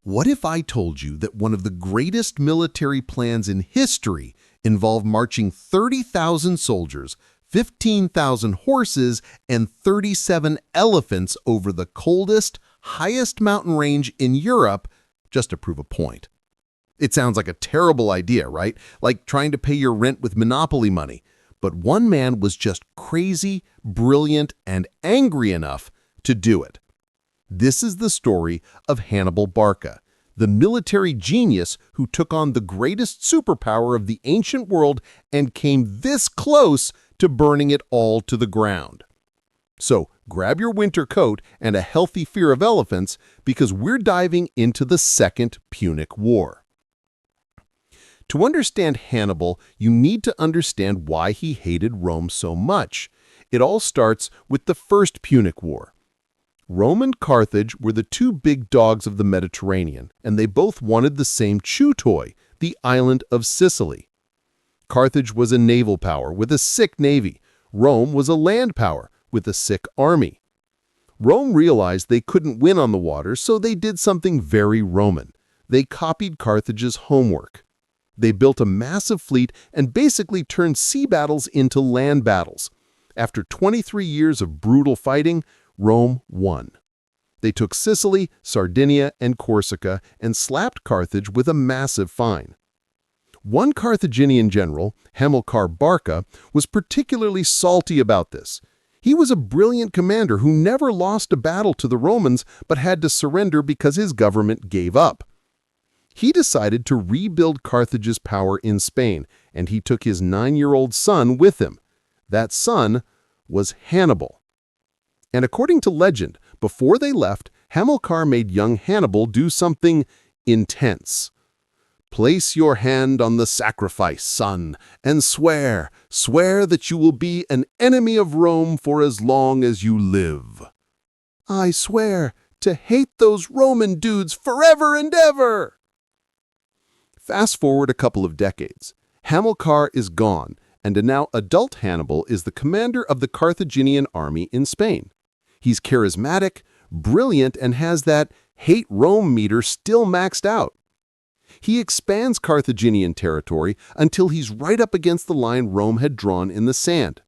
What if I told you that one of the greatest military plans in history involved marching 30,000 soldiers, 15,000 horses, and 37 elephants over the coldest, highest mountain range in Europe just to prove a point? It sounds like a terrible idea, right? Like trying to pay your rent with Monopoly money. But one man was just crazy, brilliant, and angry enough to do it. This is the story of Hannibal Barca, the military genius who took on the greatest superpower of the ancient world and came this close to burning it all to the ground. So grab your winter coat and a healthy fear of elephants, because we're diving into the Second Punic War. To understand Hannibal, you need to understand why he hated Rome so much. It all starts with the First Punic War. Rome and Carthage were the two big dogs of the Mediterranean, and they both wanted the same chew toy, the island of Sicily. Carthage was a naval power with a sick navy. Rome was a land power with a sick army. Rome realized they couldn't win on the water, so they did something very Roman. They copied Carthage's homework. They built a massive fleet and basically turned sea battles into land battles. After 23 years of brutal fighting, Rome won. They took Sicily, Sardinia, and Corsica and slapped Carthage with a massive fine. One Carthaginian general, Hannibal Barca, was particularly salty about this. He was a brilliant commander who never lost a battle to the Romans but had to surrender because his government gave up. He decided to rebuild Carthage's power in Spain, and he took his 9-year-old son with him. That son was Hannibal. And according to legend, before they left, Hamilcar made young Hannibal do something intense. "Place your hand on the sacrifice, son, and swear that you will be an enemy of Rome for as long as you live." "I swear to hate those Roman dudes forever and ever." Fast forward a couple of decades. Hamilcar is gone, and a now adult Hannibal is the commander of the Carthaginian army in Spain. He's charismatic, brilliant, and has that hate Rome meter still maxed out. He expands Carthaginian territory until he's right up against the line Rome had drawn in the sand.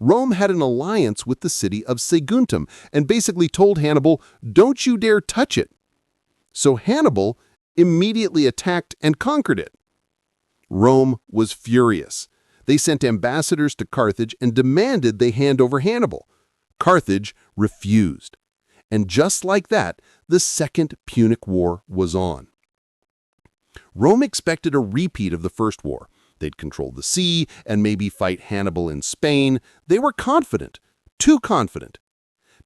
Rome had an alliance with the city of Saguntum and basically told Hannibal, "Don't you dare touch it." So Hannibal immediately attacked and conquered it. Rome was furious. They sent ambassadors to Carthage and demanded they hand over Hannibal. Carthage refused. And just like that, the Second Punic War was on. Rome expected a repeat of the First War. They'd control the sea and maybe fight Hannibal in Spain. They were confident, too confident.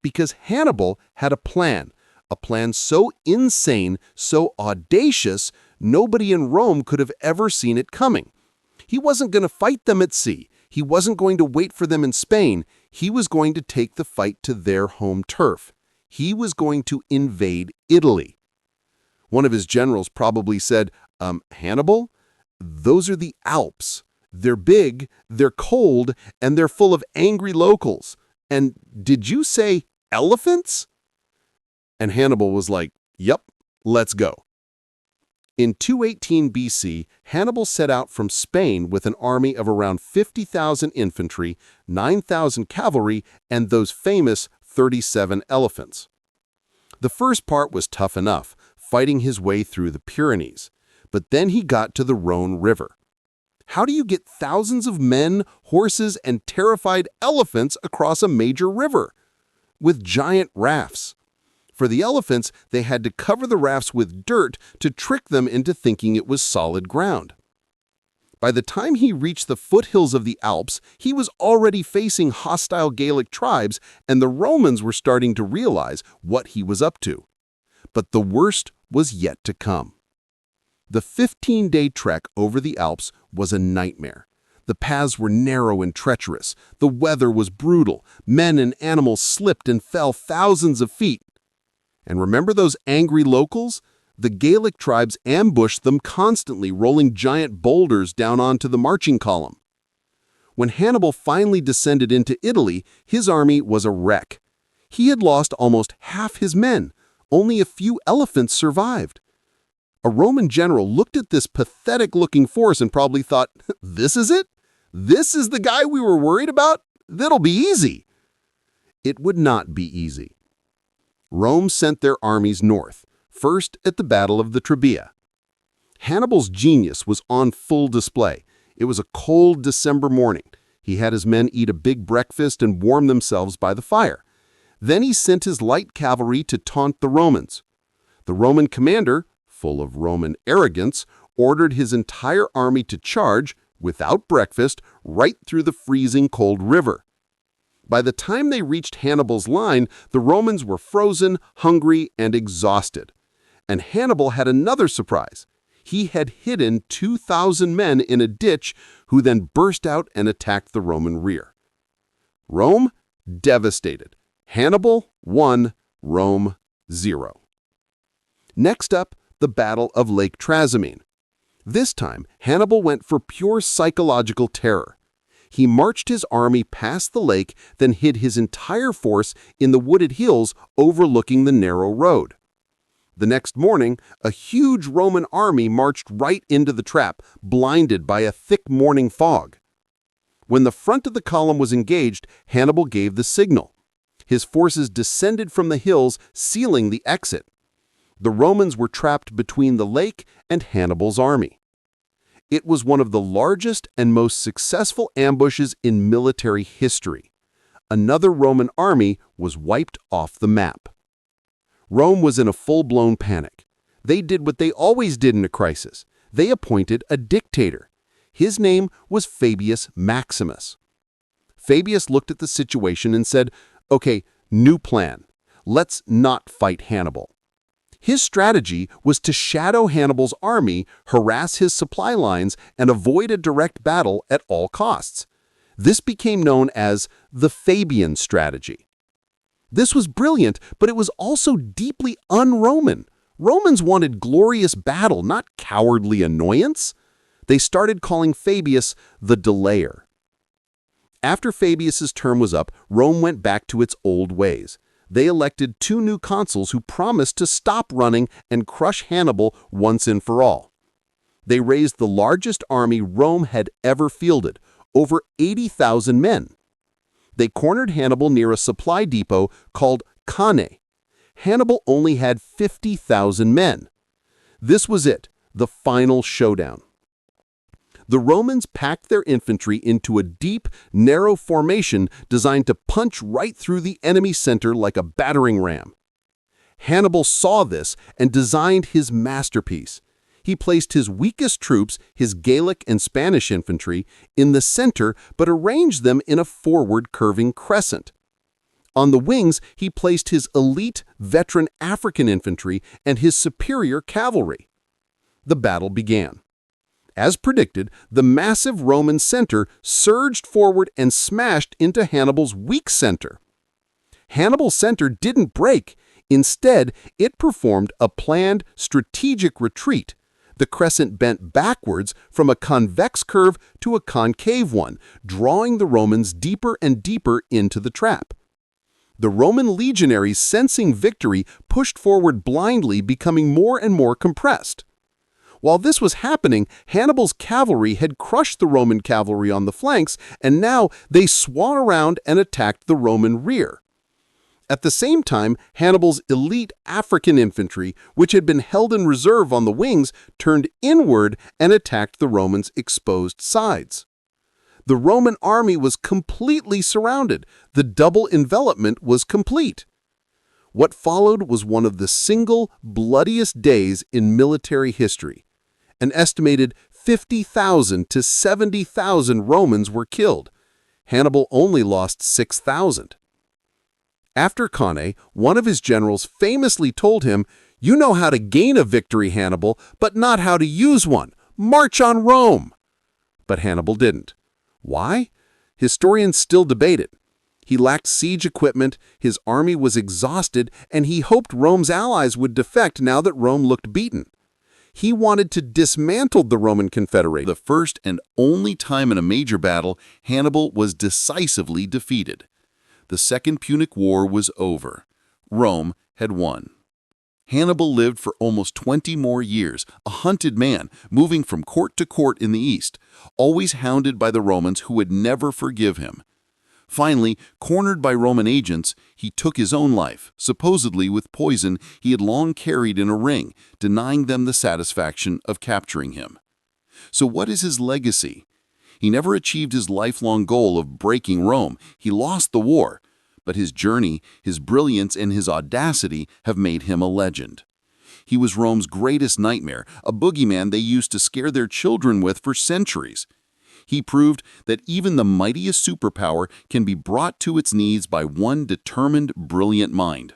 Because Hannibal had a plan so insane, so audacious, nobody in Rome could have ever seen it coming. He wasn't going to fight them at sea. He wasn't going to wait for them in Spain. He was going to take the fight to their home turf. He was going to invade Italy. One of his generals probably said, "Hannibal, those are the Alps. They're big, they're cold, and they're full of angry locals. And did you say elephants?" And Hannibal was like, "Yep, let's go." In 218 BC, Hannibal set out from Spain with an army of around 50,000 infantry, 9,000 cavalry, and those famous 37 elephants. The first part was tough enough, fighting his way through the Pyrenees. But then he got to the Rhone River. How do you get thousands of men, horses, and terrified elephants across a major river? With giant rafts. For the elephants, they had to cover the rafts with dirt to trick them into thinking it was solid ground. By the time he reached the foothills of the Alps, he was already facing hostile Gallic tribes, and the Romans were starting to realize what he was up to. But the worst was yet to come. The 15-day trek over the Alps was a nightmare. The paths were narrow and treacherous. The weather was brutal. Men and animals slipped and fell thousands of feet. And remember those angry locals? The Gallic tribes ambushed them constantly, rolling giant boulders down onto the marching column. When Hannibal finally descended into Italy, his army was a wreck. He had lost almost half his men. Only a few elephants survived. A Roman general looked at this pathetic-looking force and probably thought, this is it? This is the guy we were worried about? That'll be easy. It would not be easy. Rome sent their armies north, first at the Battle of the Trebia. Hannibal's genius was on full display. It was a cold December morning. He had his men eat a big breakfast and warm themselves by the fire. Then he sent his light cavalry to taunt the Romans. The Roman commander, full of Roman arrogance, ordered his entire army to charge, without breakfast, right through the freezing cold river. By the time they reached Hannibal's line, the Romans were frozen, hungry, and exhausted. And Hannibal had another surprise. He had hidden 2,000 men in a ditch who then burst out and attacked the Roman rear. Rome, devastated. Hannibal, 1, Rome, 0. Next up, the Battle of Lake Trasimene. This time, Hannibal went for pure psychological terror. He marched his army past the lake, then hid his entire force in the wooded hills overlooking the narrow road. The next morning, a huge Roman army marched right into the trap, blinded by a thick morning fog. When the front of the column was engaged, Hannibal gave the signal. His forces descended from the hills, sealing the exit. The Romans were trapped between the lake and Hannibal's army. It was one of the largest and most successful ambushes in military history. Another Roman army was wiped off the map. Rome was in a full-blown panic. They did what they always did in a crisis. They appointed a dictator. His name was Fabius Maximus. Fabius looked at the situation and said, "Okay, new plan. Let's not fight Hannibal." His strategy was to shadow Hannibal's army, harass his supply lines, and avoid a direct battle at all costs. This became known as the Fabian strategy. This was brilliant, but it was also deeply un-Roman. Romans wanted glorious battle, not cowardly annoyance. They started calling Fabius the delayer. After Fabius's term was up, Rome went back to its old ways. They elected 2 new consuls who promised to stop running and crush Hannibal once and for all. They raised the largest army Rome had ever fielded, over 80,000 men. They cornered Hannibal near a supply depot called Cannae. Hannibal only had 50,000 men. This was it, the final showdown. The Romans packed their infantry into a deep, narrow formation designed to punch right through the enemy center like a battering ram. Hannibal saw this and designed his masterpiece. He placed his weakest troops, his Gallic and Spanish infantry, in the center but arranged them in a forward curving crescent. On the wings, he placed his elite, veteran African infantry and his superior cavalry. The battle began. As predicted, the massive Roman center surged forward and smashed into Hannibal's weak center. Hannibal's center didn't break. Instead, it performed a planned strategic retreat. The crescent bent backwards from a convex curve to a concave one, drawing the Romans deeper and deeper into the trap. The Roman legionaries, sensing victory, pushed forward blindly, becoming more and more compressed. While this was happening, Hannibal's cavalry had crushed the Roman cavalry on the flanks, and now they swung around and attacked the Roman rear. At the same time, Hannibal's elite African infantry, which had been held in reserve on the wings, turned inward and attacked the Romans' exposed sides. The Roman army was completely surrounded. The double envelopment was complete. What followed was one of the single bloodiest days in military history. An estimated 50,000 to 70,000 Romans were killed. Hannibal only lost 6,000. After Cannae, one of his generals famously told him, "You know how to gain a victory, Hannibal, but not how to use one. March on Rome!" But Hannibal didn't. Why? Historians still debate it. He lacked siege equipment, his army was exhausted, and he hoped Rome's allies would defect now that Rome looked beaten. He wanted to dismantle the Roman Confederation. The first and only time in a major battle, Hannibal was decisively defeated. The Second Punic War was over. Rome had won. Hannibal lived for almost 20 more years, a hunted man, moving from court to court in the east, always hounded by the Romans who would never forgive him. Finally, cornered by Roman agents, he took his own life, supposedly with poison he had long carried in a ring, denying them the satisfaction of capturing him. So what is his legacy? He never achieved his lifelong goal of breaking Rome. He lost the war. But his journey, his brilliance, and his audacity have made him a legend. He was Rome's greatest nightmare, a boogeyman they used to scare their children with for centuries. He proved that even the mightiest superpower can be brought to its knees by one determined, brilliant mind.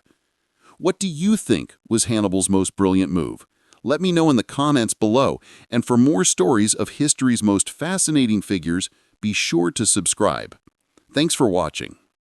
What do you think was Hannibal's most brilliant move? Let me know in the comments below, and for more stories of history's most fascinating figures, be sure to subscribe. Thanks for watching.